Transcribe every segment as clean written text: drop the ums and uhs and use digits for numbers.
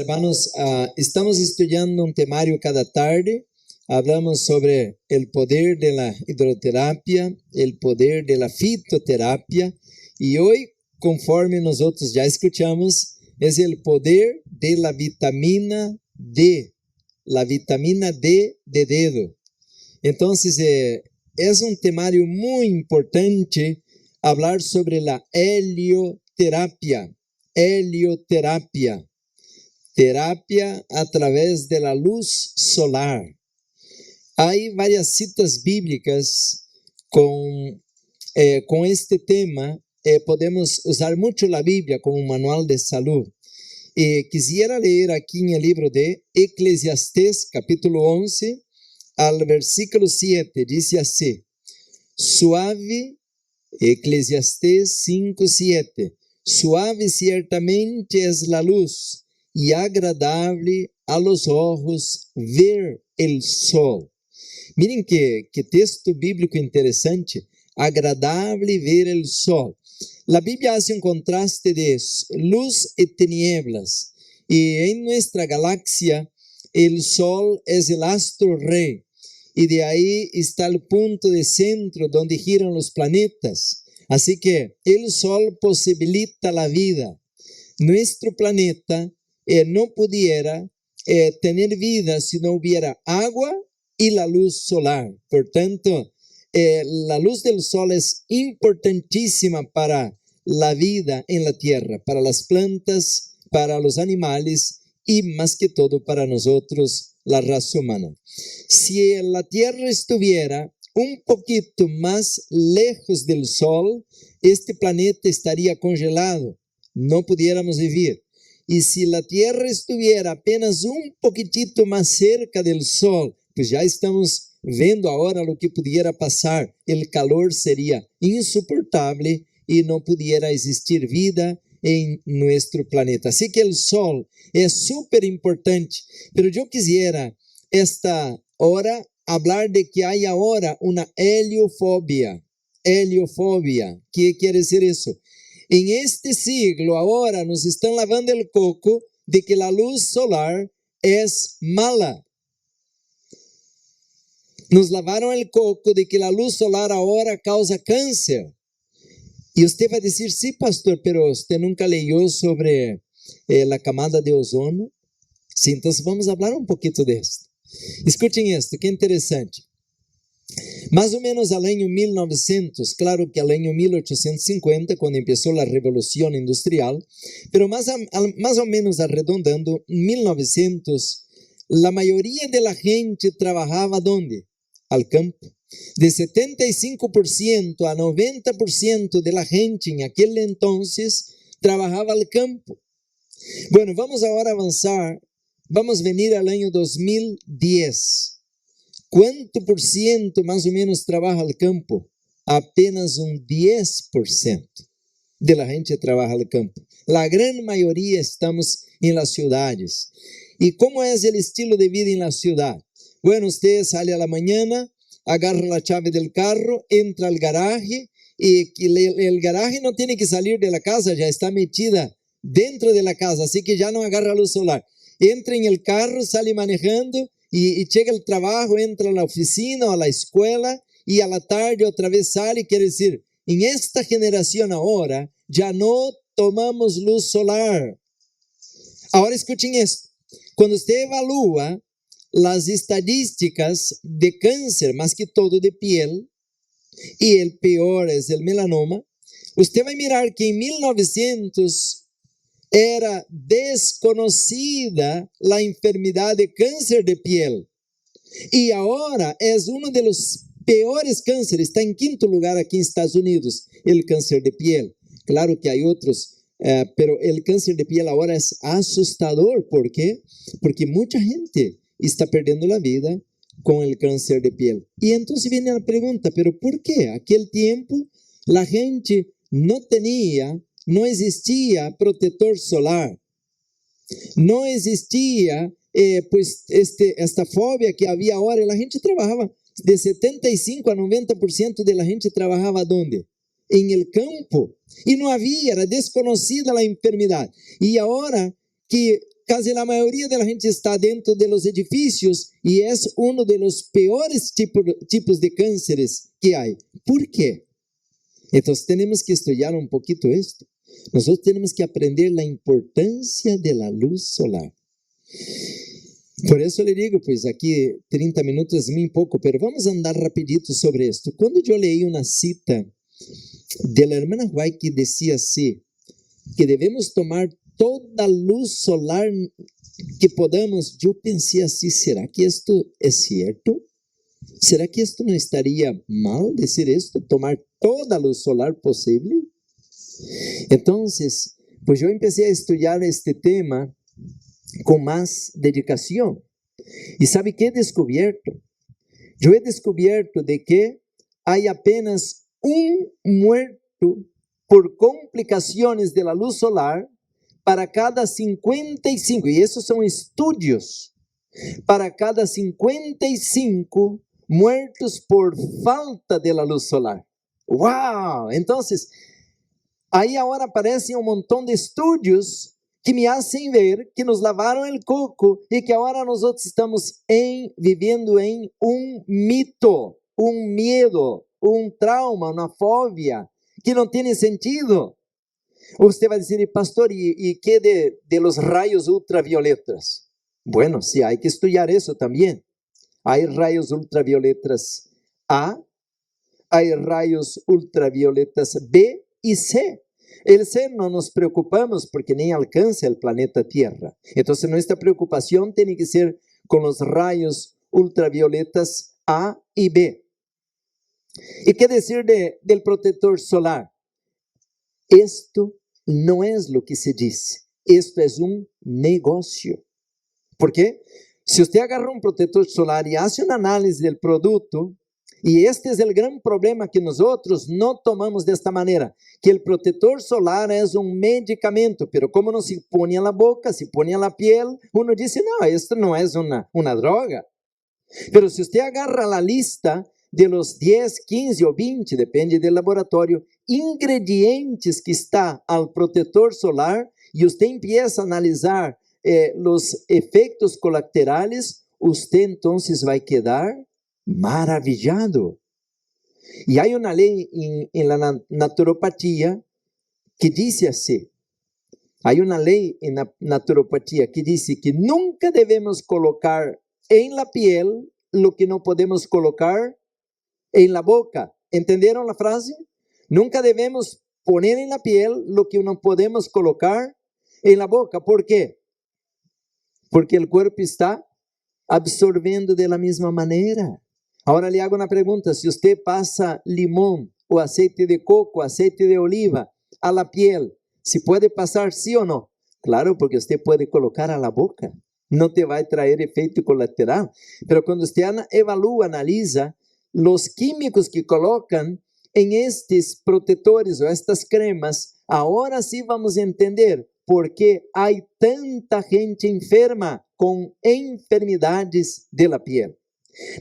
hermanos, estamos estudiando un temario cada tarde. Hablamos sobre el poder de la hidroterapia, el poder de la fitoterapia. Y hoy, conforme nosotros ya escuchamos, es el poder de la vitamina D. La vitamina D de dedo. Entonces, es un temario muy importante hablar sobre la helioterapia. Helioterapia. Terapia a través de la luz solar. Hay varias citas bíblicas con este tema. Podemos usar mucho la Biblia como un manual de salud. Quisiera leer aquí en el libro de Eclesiastés, capítulo 11, al versículo 7. Dice así: suave, Eclesiastés 5:7. Suave ciertamente es la luz y agradable a los ojos ver el sol. Miren que texto bíblico interesante. Agradable ver el sol. La Biblia hace un contraste de luz y tinieblas. Y en nuestra galaxia, el sol es el astro rey. Y de ahí está el punto de centro donde giran los planetas. Así que el sol posibilita la vida. Nuestro planeta no pudiera tener vida si no hubiera agua y la luz solar. Por tanto, la luz del sol es importantísima para la vida en la tierra, para las plantas, para los animales y más que todo para nosotros, la raza humana. Si la tierra estuviera un poquito más lejos del sol, este planeta estaría congelado, no pudiéramos vivir. Y si la tierra estuviera apenas un poquitito más cerca del sol, pues ya estamos viendo ahora lo que pudiera pasar. El calor sería insoportable y no pudiera existir vida en nuestro planeta. Así que el sol es súper importante. Pero yo quisiera esta hora hablar de que hay ahora una heliofobia. Heliofobia. ¿Qué quiere decir eso? En este siglo ahora nos están lavando el coco de que la luz solar es mala. Nos lavaron el coco de que la luz solar ahora causa cáncer. Y usted va a decir, sí, pastor, pero usted nunca leyó sobre la camada de ozono. Sí, entonces vamos a hablar un poquito de esto. Escuchen esto, qué interesante. Más o menos al año 1900, claro que al año 1850, cuando empezó la revolución industrial, pero más o menos arredondando, en 1900, la mayoría de la gente trabajaba ¿dónde? Al campo. De 75% a 90% de la gente en aquel entonces trabajaba al campo. Bueno, vamos ahora a avanzar. Vamos a venir al año 2010. ¿Cuánto por ciento más o menos trabaja al campo? Apenas un 10% de la gente trabaja al campo. La gran mayoría estamos en las ciudades. ¿Y cómo es el estilo de vida en la ciudad? Bueno, usted sale a la mañana, agarra la llave del carro, entra al garaje y el garaje no tiene que salir de la casa, ya está metida dentro de la casa, así que ya no agarra luz solar. Entra en el carro, sale manejando y llega al trabajo, entra a la oficina o a la escuela y a la tarde otra vez sale. Quiere decir, en esta generación ahora ya no tomamos luz solar. Ahora escuchen esto. Cuando usted evalúa las estadísticas de cáncer, más que todo de piel, y el peor es el melanoma, usted va a mirar que en 1900 era desconocida la enfermedad de cáncer de piel. Y ahora es uno de los peores cánceres. Está en quinto lugar aquí en Estados Unidos, el cáncer de piel. Claro que hay otros, pero el cáncer de piel ahora es asustador. ¿Por qué? Porque mucha gente está perdiendo la vida con el cáncer de piel. Y entonces viene la pregunta, ¿pero por qué? Aquel tiempo la gente no existía protector solar. No existía esta fobia que había ahora. La gente trabajaba, de 75 a 90% de la gente trabajaba ¿dónde? En el campo. Y no había, era desconocida la enfermedad. Y ahora que casi la mayoría de la gente está dentro de los edificios y es uno de los peores tipos de cánceres que hay. ¿Por qué? Entonces tenemos que estudiar un poquito esto. Nosotros tenemos que aprender la importancia de la luz solar. Por eso le digo, pues aquí 30 minutos es muy poco, pero vamos a andar rapidito sobre esto. Cuando yo leí una cita de la hermana White que decía así, que debemos tomar toda luz solar que podamos, yo pensé así, ¿será que esto es cierto? ¿Será que esto no estaría mal decir esto? Tomar toda luz solar posible. Entonces, pues yo empecé a estudiar este tema con más dedicación. ¿Y sabe qué he descubierto? Yo he descubierto de que hay apenas un muerto por complicaciones de la luz solar para cada 55, y esos son estudios, para cada 55 muertos por falta de la luz solar. ¡Wow! Entonces, ahí ahora aparecen un montón de estudios que me hacen ver que nos lavaron el coco y que ahora nosotros estamos viviendo en un mito, un miedo, un trauma, una fobia que no tiene sentido. Usted va a decir, pastor, ¿y qué de los rayos ultravioletas? Bueno, sí, hay que estudiar eso también. Hay rayos ultravioletas A, hay rayos ultravioletas B y C. El C no nos preocupamos porque ni alcanza el planeta Tierra. Entonces nuestra preocupación tiene que ser con los rayos ultravioletas A y B. ¿Y qué decir del protector solar? Esto no es lo que se dice. Esto es un negocio. ¿Por qué? Si usted agarra un protector solar y hace un análisis del producto, y este es el gran problema que nosotros no tomamos de esta manera, que el protector solar es un medicamento, pero como no se pone en la boca, se pone en la piel, uno dice, no, esto no es una droga. Pero si usted agarra la lista de los 10, 15 o 20, depende del laboratorio, ingredientes que está al protector solar, y usted empieza a analizar los efectos colaterales, usted entonces va a quedar maravillado. Y hay una ley en la naturopatía que dice así, hay una ley en la naturopatía que dice que nunca debemos colocar en la piel lo que no podemos colocar en la boca. ¿Entendieron la frase? Nunca debemos poner en la piel lo que no podemos colocar en la boca. ¿Por qué? Porque el cuerpo está absorbiendo de la misma manera. Ahora le hago una pregunta, si usted pasa limón o aceite de coco, aceite de oliva a la piel, ¿se puede pasar sí o no? Claro, porque usted puede colocar a la boca, no te va a traer efecto colateral, pero cuando usted evalúa, analiza los químicos que colocan en estos protectores o estas cremas, ahora sí vamos a entender por qué hay tanta gente enferma con enfermedades de la piel.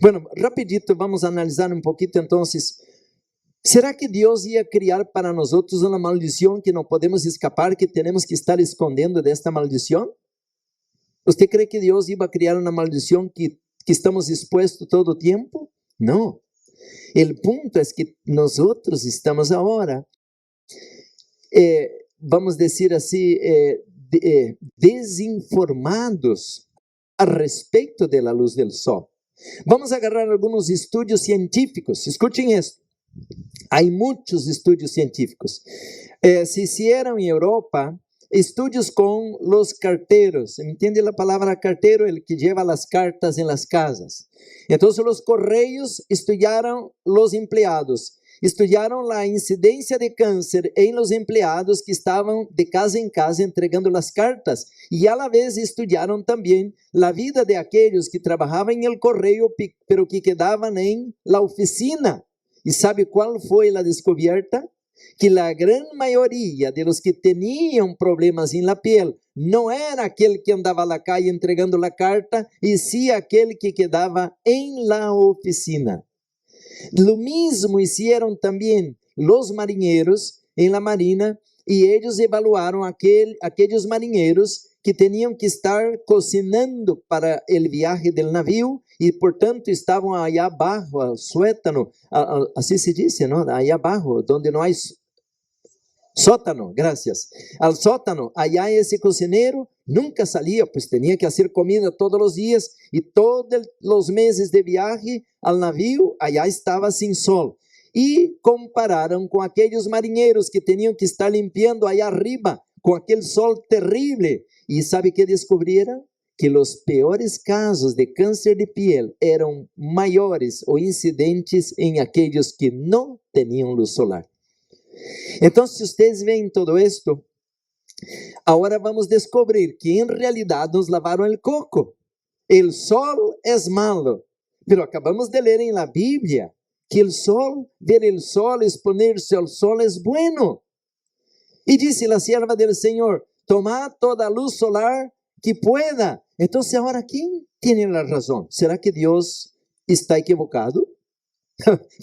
Bueno, rapidito vamos a analizar un poquito entonces. ¿Será que Dios iba a crear para nosotros una maldición que no podemos escapar, que tenemos que estar escondiendo de esta maldición? ¿Usted cree que Dios iba a crear una maldición que estamos expuestos todo el tiempo? No. El punto es que nosotros estamos ahora, vamos a decir así, desinformados a respecto de la luz del sol. Vamos a agarrar algunos estudios científicos. Escuchen esto. Hay muchos estudios científicos. Se hicieron en Europa estudios con los carteros. ¿Entiende la palabra cartero? El que lleva las cartas en las casas. Entonces los correos estudiaron los empleados. Estudiaron la incidencia de cáncer en los empleados que estaban de casa en casa entregando las cartas, y a la vez estudiaron también la vida de aquellos que trabajaban en el correo pero que quedaban en la oficina. ¿Y sabe cuál fue la descubierta? Que la gran mayoría de los que tenían problemas en la piel no era aquel que andaba a la calle entregando la carta, y sí aquel que quedaba en la oficina. Lo mismo hicieron también los marineros en la marina, e eles evaluaram aqueles marinheiros que tinham que estar cocinando para o viaje del navio e, portanto, estavam allá abaixo, al sótano, assim se diz, não? Allá abaixo, onde não há sótano, gracias. Al sótano, allá esse cocinero nunca salía, pues tenía que hacer comida todos los días y todos los meses de viaje al navio, allá estaba sin sol. E compararam com aqueles marinheiros que tinham que estar limpiando allá arriba, com aquele sol terrível. E sabe que descobriram? Que os piores casos de câncer de piel eram maiores ou incidentes em aqueles que não tinham luz solar. Então, se vocês veem todo esto, agora vamos descobrir que em realidade nos lavaram o coco. O sol é malo, pero acabamos de ler em la Bíblia que o sol, ver o sol, exponer-se ao sol é bueno. E disse a sierva del Senhor, tomad toda a luz solar que pueda. Então, agora, quem tem a razão? Será que Deus está equivocado?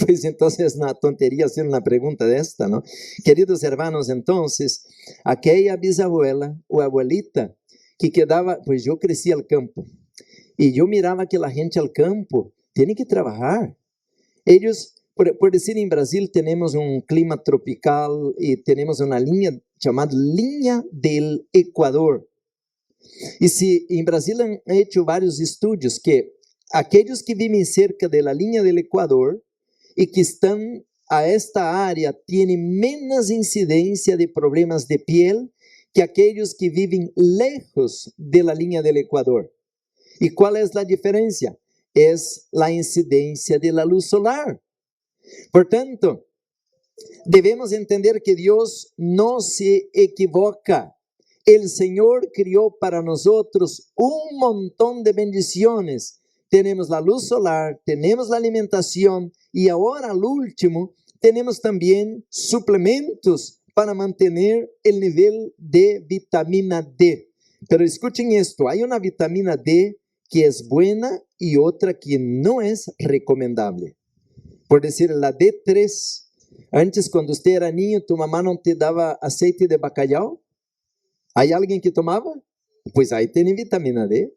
Pues entonces una tontería hacer una pregunta de esta, ¿no? Queridos hermanos, entonces, aquella bisabuela o abuelita que quedaba, pues yo crecí al campo y yo miraba que la gente al campo tiene que trabajar. Ellos, por decir, en Brasil tenemos un clima tropical y tenemos una línea llamada línea del Ecuador. Y si en Brasil han hecho varios estudios que aquellos que viven cerca de la línea del Ecuador y que están a esta área tienen menos incidencia de problemas de piel que aquellos que viven lejos de la línea del Ecuador. ¿Y cuál es la diferencia? Es la incidencia de la luz solar. Por tanto, debemos entender que Dios no se equivoca. El Señor crió para nosotros un montón de bendiciones. Tenemos la luz solar, tenemos la alimentación y ahora al último tenemos también suplementos para mantener el nivel de vitamina D. Pero escuchen esto, hay una vitamina D que es buena y otra que no es recomendable. Por decir, la D3, antes cuando usted era niño, tu mamá no te daba aceite de bacalhau. ¿Hay alguien que tomaba? Pues ahí tiene vitamina D.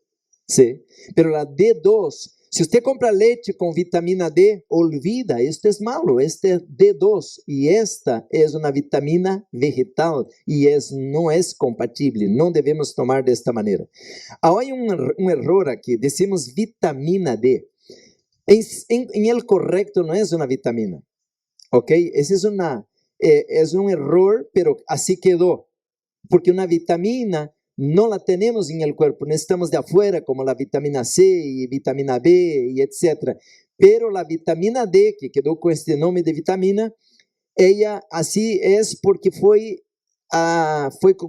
Sí, pero la D2, si usted compra leche con vitamina D, olvida, esto es malo, este es D2 y esta es una vitamina vegetal y no es compatible, no debemos tomar de esta manera. Ahora hay un error aquí, decimos vitamina D. En el correcto no es una vitamina, ¿ok? Ese es un error, pero así quedó, porque una vitamina no la tenemos en el cuerpo, necesitamos de afuera, como la vitamina C y vitamina B y etc. Pero la vitamina D, que quedó con este nombre de vitamina, ella así es porque fue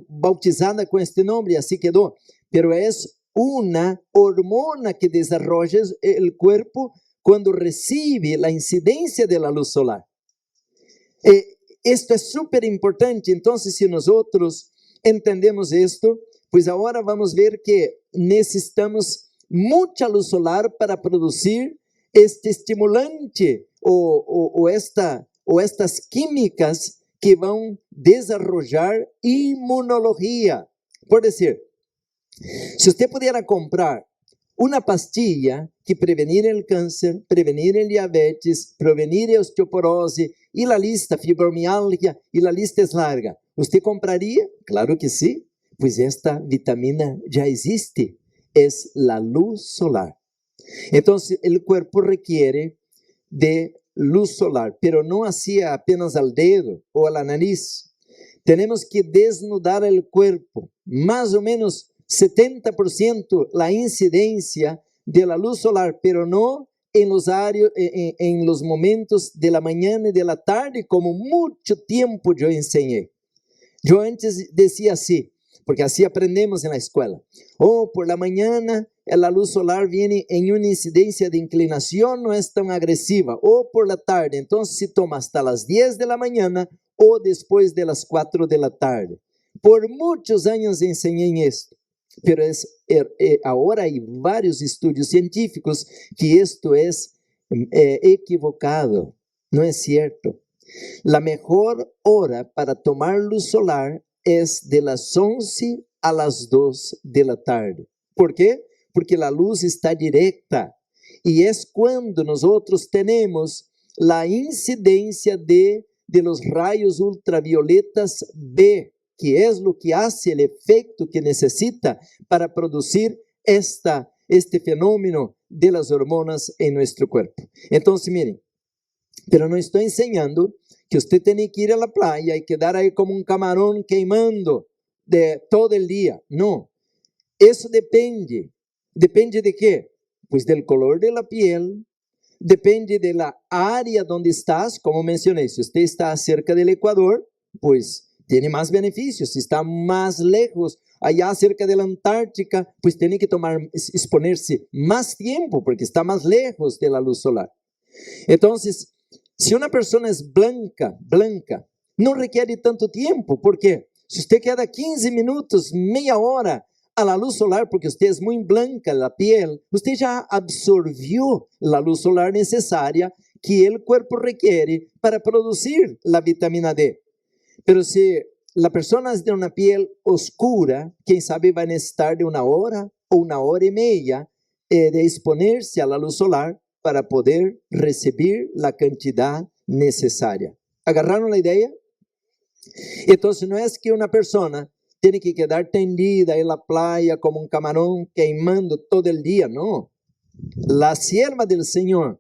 bautizada con este nombre, así quedó. Pero es una hormona que desarrolla el cuerpo cuando recibe la incidencia de la luz solar. Esto es súper importante. Entonces, si nosotros entendemos esto, pues ahora vamos a ver que necesitamos mucha luz solar para producir este estimulante o estas químicas que van a desarrollar inmunología. Por decir, si usted pudiera comprar una pastilla que prevenir el cáncer, prevenir el diabetes, prevenir osteoporosis y la lista, fibromialgia y la lista es larga, ¿usted compraría? Claro que sí. Pues esta vitamina ya existe, es la luz solar. Entonces, el cuerpo requiere de luz solar, pero no así apenas al dedo o a la nariz. Tenemos que desnudar el cuerpo, más o menos 70% la incidencia de la luz solar, pero no en los momentos de la mañana y de la tarde, como mucho tiempo yo enseñé. Yo antes decía así, porque así aprendemos en la escuela. Por la mañana la luz solar viene en una incidencia de inclinación, no es tan agresiva. O por la tarde, entonces se toma hasta las 10 de la mañana o después de las 4 de la tarde. Por muchos años enseñé esto, pero ahora hay varios estudios científicos que esto es equivocado, no es cierto. La mejor hora para tomar luz solar es de las 11 a las 2 de la tarde. ¿Por qué? Porque la luz está directa y es cuando nosotros tenemos la incidencia de los rayos ultravioletas B, que es lo que hace el efecto que necesita para producir este fenómeno de las hormonas en nuestro cuerpo. Entonces, miren, pero no estoy enseñando que usted tiene que ir a la playa y quedar ahí como un camarón queimando de todo el día. No, eso depende. ¿Depende de qué? Pues del color de la piel, depende de la área donde estás, como mencioné. Si usted está cerca del Ecuador, pues tiene más beneficios. Si está más lejos, allá cerca de la Antártica, pues tiene que exponerse más tiempo porque está más lejos de la luz solar. Entonces, si una persona es blanca, no requiere tanto tiempo. ¿Por qué? Si usted queda 15 minutos, media hora a la luz solar, porque usted es muy blanca la piel, usted ya absorbió la luz solar necesaria que el cuerpo requiere para producir la vitamina D. Pero si la persona es de una piel oscura, quién sabe va a necesitar de 1 hora o 1 hora y media de exponerse a la luz solar para poder recibir la cantidad necesaria. ¿Agarraron la idea? Entonces no es que una persona tiene que quedar tendida en la playa como un camarón queimando todo el día, no. La sierva del Señor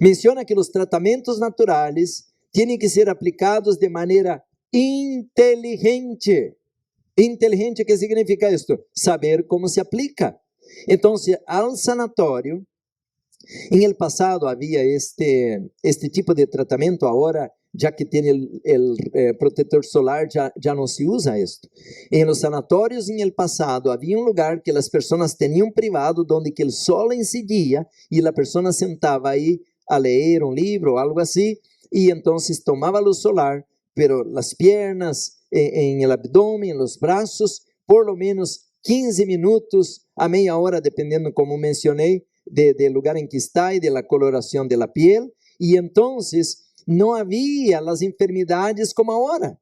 menciona que los tratamientos naturales tienen que ser aplicados de manera inteligente. Inteligente, ¿qué significa esto? Saber cómo se aplica. Entonces, al sanatorio, en el pasado había este tipo de tratamiento, ahora ya que tiene el protector solar, ya no se usa esto. En los sanatorios en el pasado había un lugar que las personas tenían privado donde que el sol incidía y la persona sentaba ahí a leer un libro o algo así y entonces tomaba luz solar, pero las piernas, en el abdomen, en los brazos, por lo menos 15 minutos a media hora, dependiendo como mencioné, del lugar en que está y de la coloración de la piel, y entonces no había las enfermedades como ahora.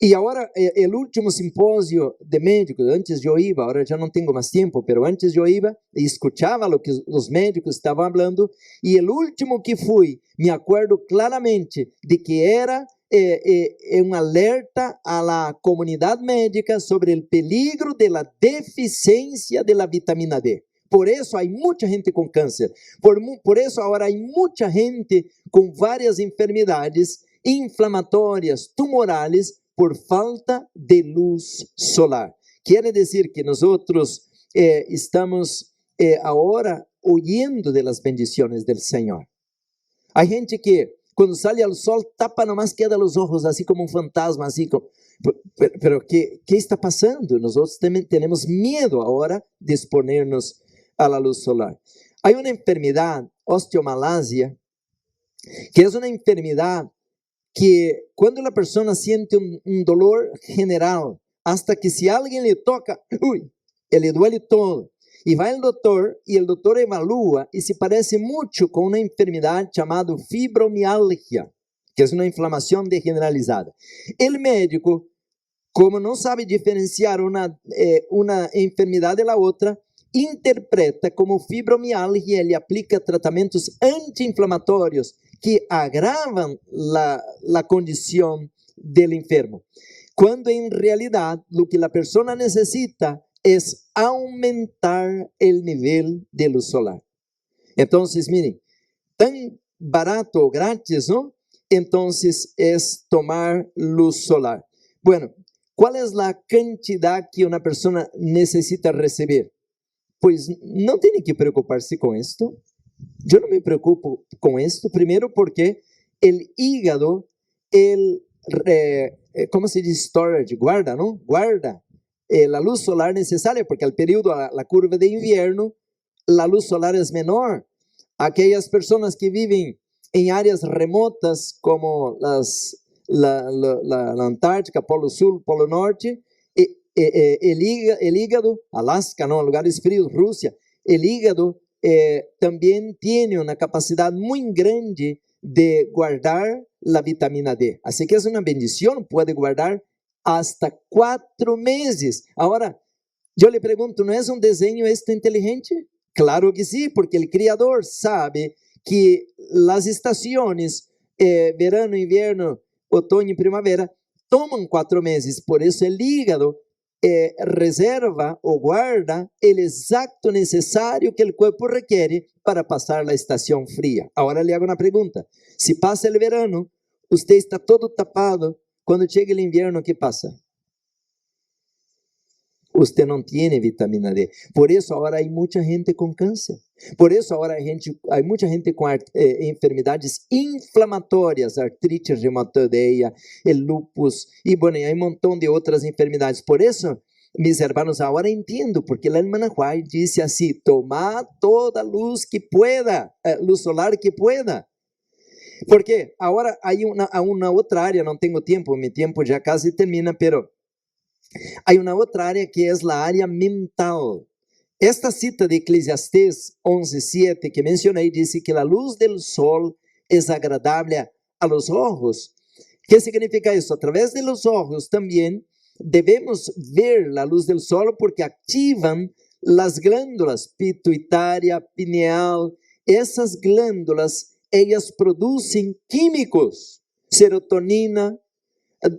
Y ahora el último simposio de médicos, antes yo iba, ahora ya no tengo más tiempo, pero antes yo iba y escuchaba lo que los médicos estaban hablando, y el último que fui, me acuerdo claramente de que era un alerta a la comunidad médica sobre el peligro de la deficiencia de la vitamina D. Por eso hay mucha gente con cáncer, por eso ahora hay mucha gente con varias enfermedades inflamatorias, tumorales, por falta de luz solar. Quiere decir que nosotros estamos ahora huyendo de las bendiciones del Señor. Hay gente que cuando sale al sol tapa nomás, queda los ojos así como un fantasma, así como, pero ¿qué está pasando? Nosotros tenemos miedo ahora de exponernos a la luz solar. Hay una enfermedad, osteomalacia, que es una enfermedad que cuando la persona siente un dolor general, hasta que si alguien le toca, le duele todo. Y va el doctor y el doctor evalúa y se parece mucho con una enfermedad llamada fibromialgia, que es una inflamación generalizada. El médico, como no sabe diferenciar una enfermedad de la otra, interpreta como fibromialgia, ele aplica tratamentos anti-inflamatórios que agravam la condição del enfermo, quando en realidad lo que la persona necesita es aumentar el nivel de luz solar. Entonces, miren, tan barato o gratis, ¿no? Entonces es tomar luz solar. Bueno, ¿cuál es la cantidad que una persona necesita recibir? Pues no tiene que preocuparse con esto. Yo no me preocupo con esto, primero porque el hígado, ¿cómo se dice? Storage, guarda, ¿no? Guarda la luz solar necesaria, porque al periodo, la curva de invierno, la luz solar es menor. Aquellas personas que viven en áreas remotas como la Antártica, Polo Sur, Polo Norte, el hígado, Alaska, ¿no? Lugares fríos, Rusia, el hígado también tiene una capacidad muy grande de guardar la vitamina D. Así que es una bendición, puede guardar hasta 4 meses. Ahora, yo le pregunto, ¿no es un diseño esto inteligente? Claro que sí, porque el creador sabe que las estaciones, verano, invierno, otoño y primavera, toman 4 meses. Por eso el hígado reserva o guarda el exacto necesario que el cuerpo requiere para pasar la estación fría. Ahora le hago una pregunta. Si pasa el verano, usted está todo tapado, cuando llega el invierno, ¿qué pasa? Usted no tiene vitamina D. Por eso ahora hay mucha gente con cáncer. Por eso ahora hay mucha gente con enfermedades inflamatorias, artritis reumatoidea, el lupus, y bueno, hay un montón de otras enfermedades. Por eso, mis hermanos, ahora entiendo, porque la hermana White dice así, toma toda luz que pueda, luz solar que pueda. Porque ahora hay una otra área, no tengo tiempo, mi tiempo ya casi termina, pero hay una otra área que es la área mental. Esta cita de Eclesiastés 11:7 que mencioné dice que la luz del sol es agradable a los ojos. ¿Qué significa eso? A través de los ojos también debemos ver la luz del sol porque activan las glándulas pituitaria, pineal. Esas glándulas, ellas producen químicos, serotonina,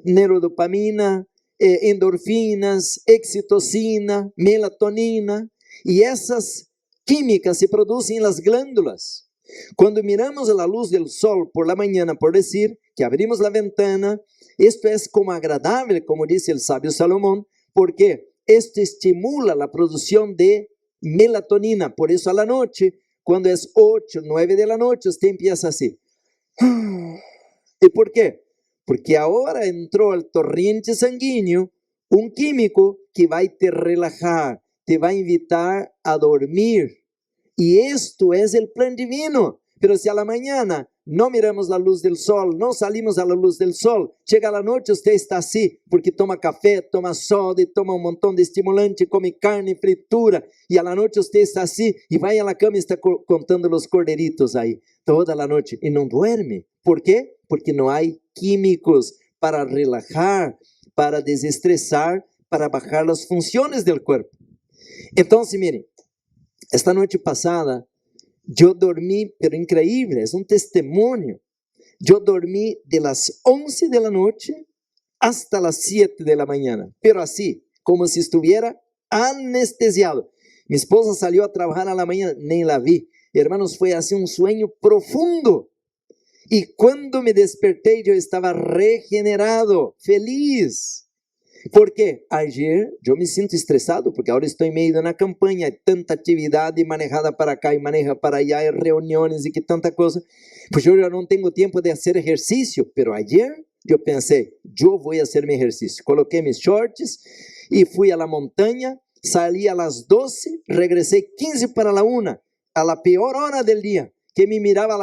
neurodopamina, endorfinas, excitocina, melatonina, y esas químicas se producen en las glándulas. Cuando miramos a la luz del sol por la mañana, por decir que abrimos la ventana, esto es como agradable, como dice el sabio Salomón, porque esto estimula la producción de melatonina. Por eso a la noche, cuando es 8, 9 de la noche, usted empieza así. ¿Y por qué? Porque ahora entró al torrente sanguíneo un químico que va a te relajar, te va a invitar a dormir. Y esto es el plan divino. Pero si a la mañana no miramos la luz del sol, no salimos a la luz del sol, llega la noche, usted está así, porque toma café, toma soda, y toma un montón de estimulante, come carne, fritura, y a la noche usted está así, y va a la cama y está contando los corderitos ahí, toda la noche, y no duerme. ¿Por qué? Porque no hay químicos para relajar, para desestresar, para bajar las funciones del cuerpo. Entonces, miren, esta noche pasada, yo dormí, pero increíble, es un testimonio. Yo dormí de las 11 de la noche hasta las 7 de la mañana, pero así, como si estuviera anestesiado. Mi esposa salió a trabajar a la mañana, ni la vi. Hermanos, fue así un sueño profundo. Y cuando me desperté, yo estaba regenerado, feliz. Porque ayer yo me siento estresado, porque ahora estoy en medio de una campaña, hay tanta actividad y manejada para acá y maneja para allá, hay reuniones y que tanta cosa. Pues yo ya no tengo tiempo de hacer ejercicio, pero ayer yo pensé, yo voy a hacer mi ejercicio. Coloqué mis shorts y fui a la montaña, salí a las 12, regresé 15 para la 1, a la peor hora del día. Que me miraba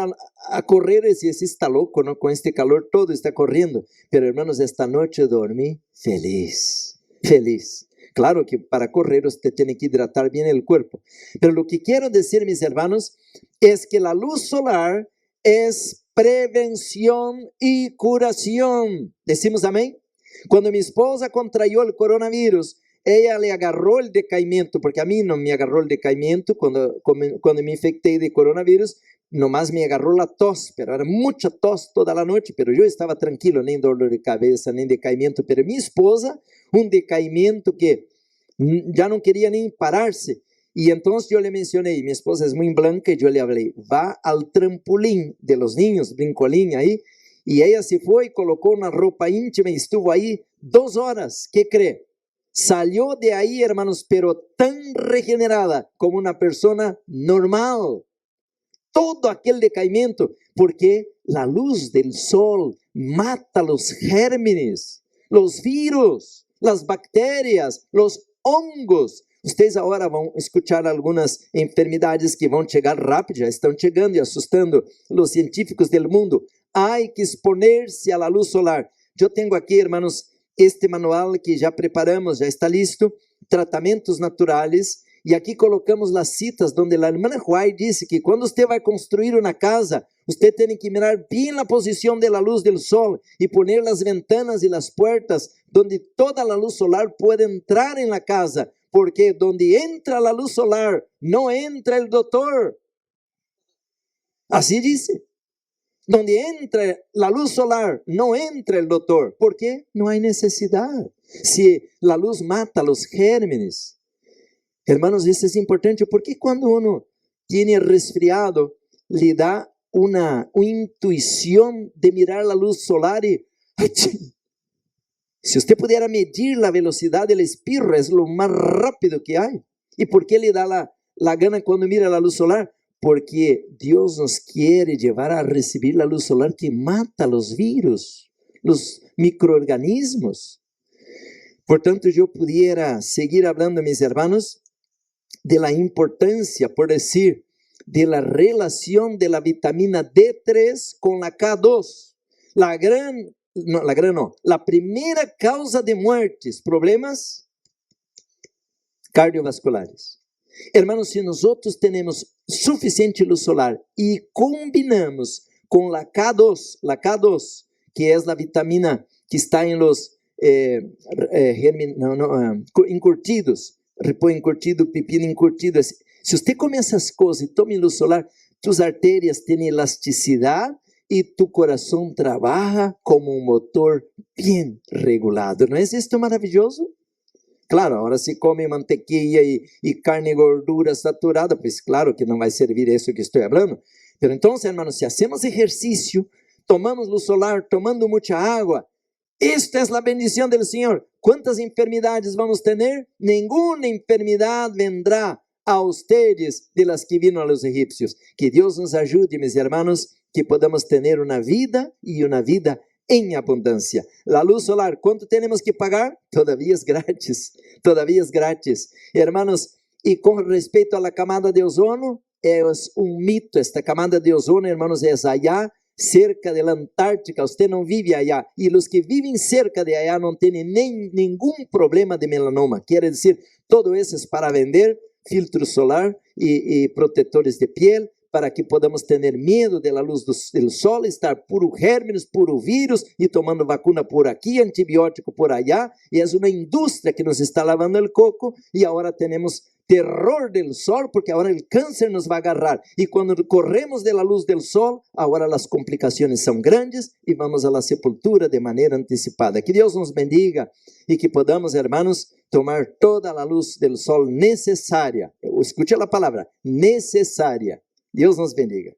a correr y decía, sí está loco, ¿no? Con este calor todo está corriendo. Pero hermanos, esta noche dormí feliz, feliz. Claro que para correr usted tiene que hidratar bien el cuerpo. Pero lo que quiero decir, mis hermanos, es que la luz solar es prevención y curación. ¿Decimos amén? Cuando mi esposa contrayó el coronavirus, ella le agarró el decaimiento, porque a mí no me agarró el decaimiento cuando me infecté de coronavirus, nomás me agarró la tos, pero era mucha tos toda la noche, pero yo estaba tranquilo, ni dolor de cabeza, ni decaimiento, pero mi esposa, un decaimiento que ya no quería ni pararse. Y entonces yo le mencioné, mi esposa es muy blanca, y yo le hablé, va al trampolín de los niños, brincolín ahí, y ella se fue y colocó una ropa íntima y estuvo ahí 2 horas. ¿Qué cree? Salió de ahí, hermanos, pero tan regenerada como una persona normal. Todo aquel decaimiento, porque la luz del sol mata los gérmenes, los virus, las bacterias, los hongos. Ustedes ahora van a escuchar algunas enfermedades que van a llegar rápido, ya están llegando y asustando los científicos del mundo. Hay que exponerse a la luz solar. Yo tengo aquí, hermanos, este manual que ya preparamos, ya está listo, tratamientos naturales, E aqui colocamos as citas onde a irmã Huay disse que quando você vai construir uma casa, você tem que mirar bem a posição da luz do sol e poner as ventanas e as portas onde toda a luz solar pode entrar em la casa, porque onde entra a luz solar, não entra o doutor. Assim disse. Donde entra a luz solar, não entra o doutor. ¿Por quê? Não há necessidade. Se a luz mata os gérmenes. Hermanos, isso é importante porque quando uno tiene resfriado, lhe dá uma intuição de mirar a luz solar e... Se você pudiera medir a velocidade do espirro, é o mais rápido que há. E por que lhe dá a gana quando mira a luz solar? Porque Deus nos quiere llevar a recibir la luz solar que mata los virus, los microorganismos. Portanto, eu pudiera seguir hablando, mis hermanos, de la importancia, por decir, de la relación de la vitamina D3 con la K2. La primera causa de muertes, problemas cardiovasculares. Hermanos, se nós temos suficiente luz solar e combinamos com a K2, que é a vitamina que está em los encurtidos, repolho encurtido, pepino encurtido. Se você come essas coisas e tome luz solar, tus arterias têm elasticidade e tu coração trabalha como um motor bem regulado. Não é isso maravilhoso? Claro, agora se come mantequilla e carne e gordura saturada, pues claro que não vai servir isso que estou falando. Pero então, hermanos, se hacemos exercício, tomamos luz solar, tomando muita água, esta é a bendição do Senhor. ¿Quantas enfermidades vamos ter? Nenhuma enfermidade vendrá a ustedes de las que vino a los egípcios. Que Deus nos ajude, mis hermanos, que podamos ter uma vida e uma vida em abundância. La luz solar, ¿cuánto temos que pagar? Todavía es gratis. Hermanos, e com respeito a la camada de ozono, é um mito. Esta camada de ozono, hermanos, é allá, cerca de la Antártica. Usted não vive allá. E os que vivem cerca de allá não têm nenhum problema de melanoma. Quer dizer, todo isso é para vender filtro solar e protetores de piel, para que podamos ter medo da luz do sol, estar puro gérmenes, puro vírus, e tomando vacuna por aqui, antibiótico por allá, e é uma indústria que nos está lavando o coco, e agora temos terror do sol, porque agora o câncer nos vai agarrar, e quando corremos da luz do sol, agora as complicações são grandes, e vamos à sepultura de maneira antecipada. Que Deus nos bendiga, e que podamos, hermanos, tomar toda a luz do sol necessária. Escute a palavra, necessária. Deus nos bendiga.